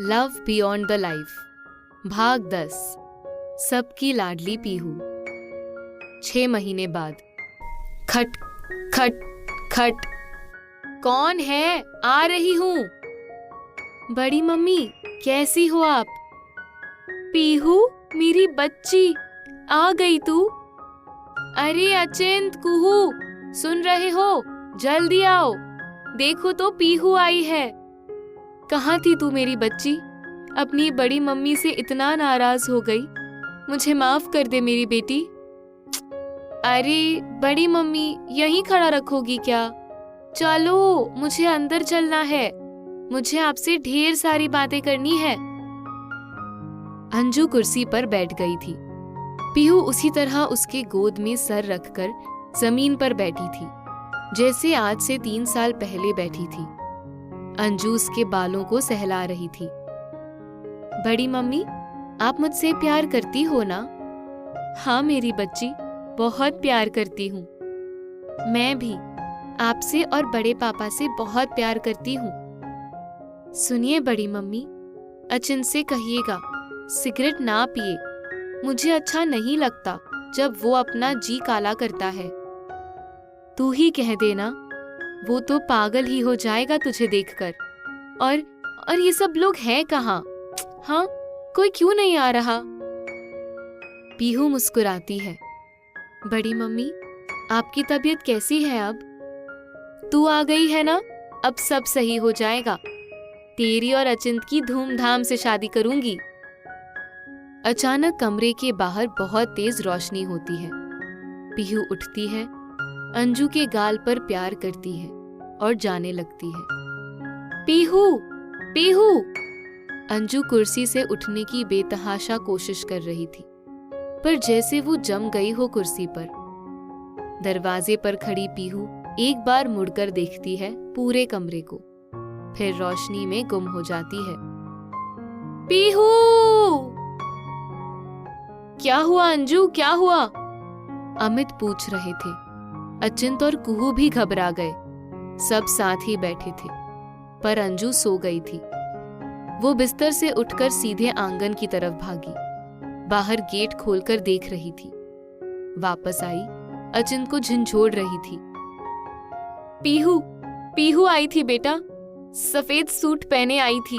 Love beyond the life, भाग 10। सबकी लाडली पीहू। 6 महीने बाद। खट खट खट। कौन है? आ रही हूँ। बड़ी मम्मी, कैसी हो आप? पीहू, मेरी बच्ची, आ गई तू? अरे अचिंत, कुहू, सुन रहे हो? जल्दी आओ, देखो तो पीहू आई है। कहाँ थी तू मेरी बच्ची? अपनी बड़ी मम्मी से इतना नाराज हो गई। मुझे माफ कर दे मेरी बेटी। अरे बड़ी मम्मी, यहीं खड़ा रखोगी क्या? चलो, मुझे अंदर चलना है। मुझे आपसे ढेर सारी बातें करनी है। अंजू कुर्सी पर बैठ गई थी। पीहू उसी तरह उसके गोद में सर रखकर जमीन पर बैठी थी, जैसे आज से 3 साल पहले बैठी थी। अंजू उसके बालों को सहला रही थी। बड़ी मम्मी, आप मुझसे प्यार करती हो ना? हाँ मेरी बच्ची, बहुत प्यार करती हूँ। मैं भी आपसे और बड़े पापा से बहुत प्यार करती हूँ। सुनिए बड़ी मम्मी, अचिंत से कहिएगा सिगरेट ना पिए। मुझे अच्छा नहीं लगता जब वो अपना जी काला करता है। तू ही कह देना, वो तो पागल ही हो जाएगा तुझे देखकर। और ये सब लोग हैं कहाँ? हाँ, कोई क्यों नहीं आ रहा? पीहू मुस्कुराती है। बड़ी मम्मी, आपकी तबीयत कैसी है अब? तू आ गई है ना, अब सब सही हो जाएगा। तेरी और अचिंत की धूमधाम से शादी करूंगी। अचानक कमरे के बाहर बहुत तेज रोशनी होती है। पीहू उठती है, अंजू के गाल पर प्यार करती है और जाने लगती है। पीहू, पीहू! अंजू कुर्सी से उठने की बेतहाशा कोशिश कर रही थी, पर जैसे वो जम गई हो कुर्सी पर। दरवाजे पर खड़ी पीहू एक बार मुड़कर देखती है पूरे कमरे को, फिर रोशनी में गुम हो जाती है। पीहू! क्या हुआ अंजू, क्या हुआ? अमित पूछ रहे थे। अचिंत और कुहू भी घबरा गए। सब साथ ही बैठे थे, पर अंजू सो गई थी। वो बिस्तर से उठकर सीधे आंगन की तरफ भागी। बाहर गेट खोलकर देख रही थी। वापस आई, अचिंत को झंझोड़ रही थी। पीहू, पीहू आई थी बेटा, सफेद सूट पहने आई थी।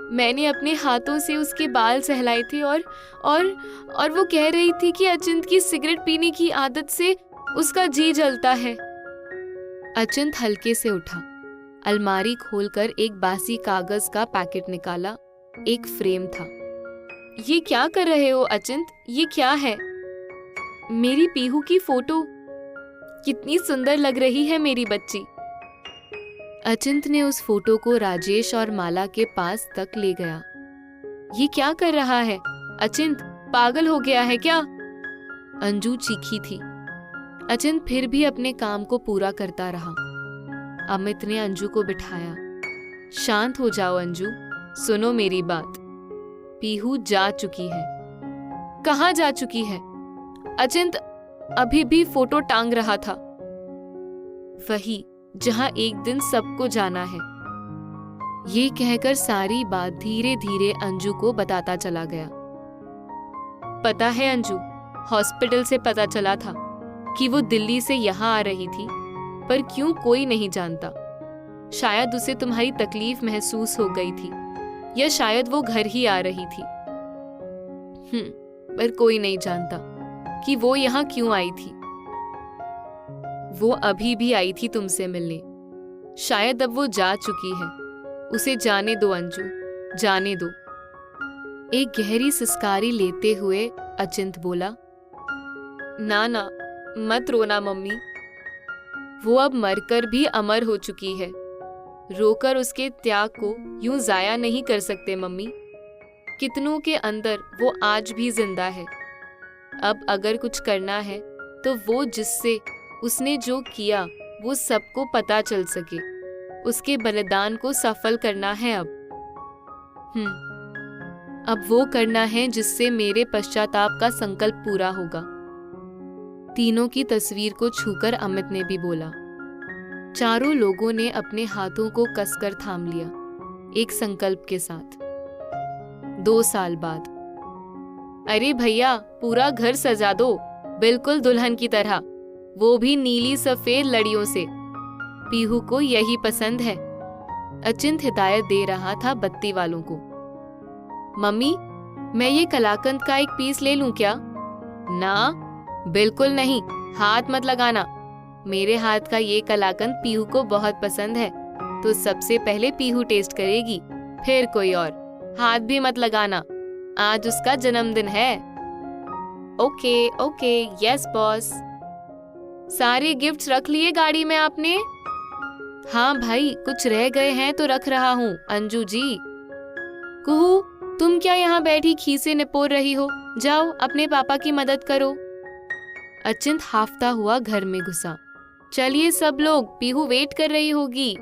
मैंने अपने हाथों से उसके बाल सहलाए थे और वो कह रही थी कि अचिंत की सिगरेट पीने की आदत से उसका जी जलता है। अचिंत हल्के से उठा, अलमारी खोलकर एक बासी कागज का पैकेट निकाला। एक फ्रेम था। ये क्या कर रहे हो अचिंत? ये क्या है? मेरी पीहू की फोटो। कितनी सुंदर लग रही है मेरी बच्ची। अचिंत ने उस फोटो को राजेश और माला के पास तक ले गया। ये क्या कर रहा है अचिंत? पागल हो गया है क्या? अंजू चीखी थी। अचिंत फिर भी अपने काम को पूरा करता रहा। अमित ने अंजू को बिठाया। शांत हो जाओ अंजू, सुनो मेरी बात। पीहू जा चुकी है। कहाँ जा चुकी है? अचिंत अभी भी फोटो टांग रहा था, वही जहां एक दिन सबको जाना है। ये कहकर सारी बात धीरे धीरे अंजू को बताता चला गया। पता है अंजू, हॉस्पिटल से पता चला था कि वो दिल्ली से यहाँ आ रही थी, पर क्यों कोई नहीं जानता। शायद उसे तुम्हारी तकलीफ महसूस हो गई थी, या शायद वो घर ही आ रही थी। पर कोई नहीं जानता कि वो यहाँ क्यों आई थी। वो अभी भी आई थी तुमसे मिलने। शायद अब वो जा चुकी है। उसे जाने दो अंजू, जाने दो। एक गहरी सिसकारी लेते हुए अचिंत बोला। ना ना, मत रोना मम्मी। वो अब मरकर भी अमर हो चुकी है। रोकर उसके त्याग को यूं जाया नहीं कर सकते मम्मी। कितनों के अंदर वो आज भी जिंदा है। अब अगर कुछ करना है तो वो जिससे उसने जो किया वो सबको पता चल सके। उसके बलिदान को सफल करना है अब वो करना है जिससे मेरे पश्चाताप का संकल्प पूरा होगा। तीनों की तस्वीर को छूकर अमित ने भी बोला। चारों लोगों ने अपने हाथों को कसकर थाम लिया, एक संकल्प के साथ। 2 साल बाद। अरे भैया, पूरा घर सजा दो, बिल्कुल दुल्हन की तरह, वो भी नीली सफेद लड़ियों से। पीहू को यही पसंद है। अचिंत हिदायत दे रहा था बत्ती वालों को। मम्मी, मैं ये कलाकंद का एक पीस ले लूं क्या? ना, बिल्कुल नहीं, हाथ मत लगाना। मेरे हाथ का ये कलाकंद पीहू को बहुत पसंद है, तो सबसे पहले पीहू टेस्ट करेगी, फिर कोई और। हाथ भी मत लगाना, आज उसका जन्मदिन है। Okay okay, yes boss. सारे गिफ्ट्स रख लिए गाड़ी में आपने? हाँ भाई, कुछ रह गए हैं तो रख रहा हूँ अंजू जी। कुहू, तुम क्या यहाँ बैठी खीसे निपोर रही हो? जाओ अपने पापा की मदद करो। अचिंत हाफता हुआ घर में घुसा। चलिए सब लोग, पीहू वेट कर रही होगी।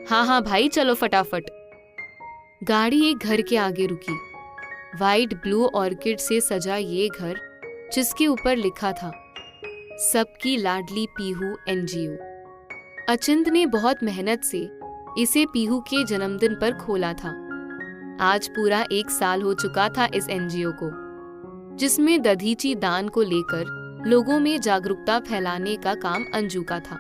हाँ हाँ भाई, चलो फटाफट। गाड़ी एक घर के आगे रुकी। वाइट ब्लू ऑर्किड से सजा ये घर, जिसके ऊपर लिखा था सबकी लाडली पीहू एनजीओ। अचिंत ने बहुत मेहनत से इसे पीहू के जन्मदिन पर खोला था। आज पूरा 1 साल हो चुका था इस एनजीओ को, जिसमें दधीची दान को लेकर लोगों में जागरूकता फैलाने का काम अंजू का था।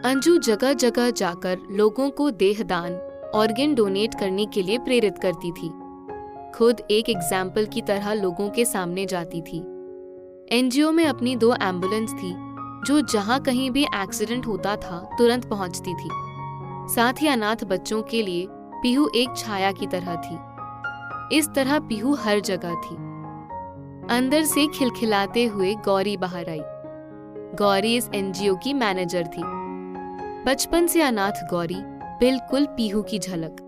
अंजू जगह जगह जाकर लोगों को देहदान, ऑर्गन डोनेट करने के लिए प्रेरित करती थी। खुद एक एग्जाम्पल की तरह लोगों के सामने जाती थी। एनजीओ में अपनी 2 एम्बुलेंस थी, जो जहां कहीं भी एक्सीडेंट होता था तुरंत पहुंचती थी। साथ ही अनाथ बच्चों के लिए पीहू एक छाया की तरह थी। इस तरह पीहू हर जगह थी। अंदर से खिलखिलाते हुए गौरी बाहर आई। गौरी इस एनजीओ की मैनेजर थी। बचपन से अनाथ गौरी बिल्कुल पीहू की झलक।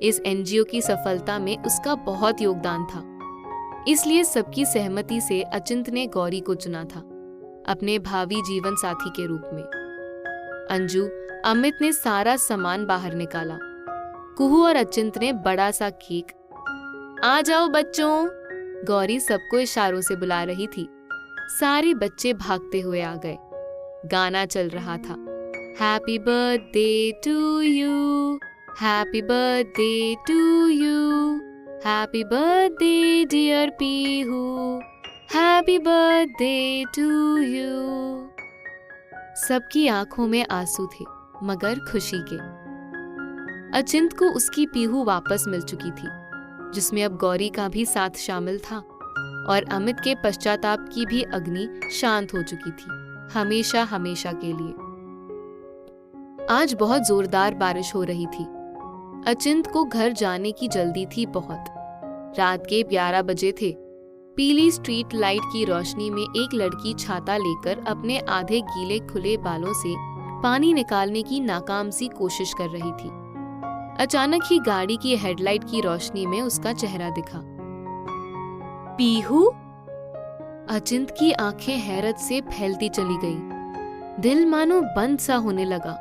इस एनजीओ की सफलता में उसका बहुत योगदान था, इसलिए सबकी सहमति से अचिंत ने गौरी को चुना था अपने भावी जीवन साथी के रूप में। अंजू, अमित ने सारा सामान बाहर निकाला। कुहू और अचिंत ने बड़ा सा केक। आ जाओ बच्चों, गौरी सबको इशारों से बुला रही थी। सारे बच्चे भागते हुए आ गए। गाना चल रहा था, happy birthday to you, happy birthday to you, happy birthday dear Pihu, happy birthday to you. सबकी आंखों में आंसू थे, मगर खुशी के। अचिंत को उसकी पीहू वापस मिल चुकी थी, जिसमें अब गौरी का भी साथ शामिल था, और अमित के पश्चाताप की भी अग्नि शांत हो चुकी थी, हमेशा हमेशा के लिए। आज बहुत जोरदार बारिश हो रही थी। अचिंत को घर जाने की जल्दी थी बहुत। रात के 11 बजे थे। पीली स्ट्रीट लाइट की रोशनी में एक लड़की छाता लेकर अपने आधे गीले खुले बालों से पानी निकालने की नाकाम सी कोशिश कर रही थी। अचानक ही गाड़ी की हेडलाइट की रोशनी में उसका चेहरा दिखा। पीहू? अचिंत की आंखें हैरत से फैलती चली गई। दिल मानो बंद सा होने लगा।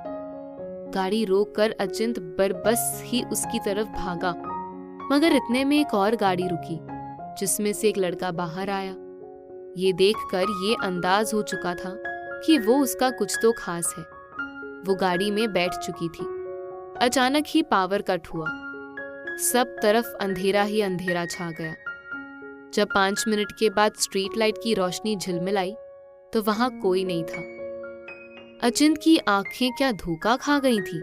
गाड़ी रोककर अचिंत बरबस ही उसकी तरफ भागा, मगर इतने में एक और गाड़ी रुकी, जिसमें से एक लड़का बाहर आया। ये देखकर ये अंदाज हो चुका था कि वो उसका कुछ तो खास है। वो गाड़ी में बैठ चुकी थी। अचानक ही पावर कट हुआ। सब तरफ अंधेरा ही अंधेरा छा गया। जब 5 मिनट के बाद स्ट्रीट लाइट की रोशनी झिलमिलाई तो वहां कोई नहीं था। अचिंत की आंखें क्या धोखा खा गई थी?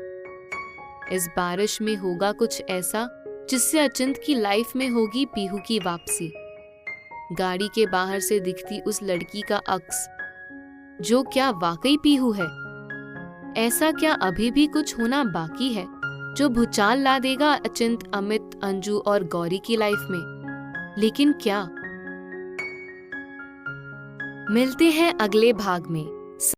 इस बारिश में होगा कुछ ऐसा जिससे अचिंत की लाइफ में होगी पीहू की वापसी। गाड़ी के बाहर से दिखती उस लड़की का अक्स, जो क्या वाकई पीहू है? ऐसा क्या अभी भी कुछ होना बाकी है जो भूचाल ला देगा अचिंत, अमित, अंजू और गौरी की लाइफ में? लेकिन क्या? मिलते हैं अगले भाग में।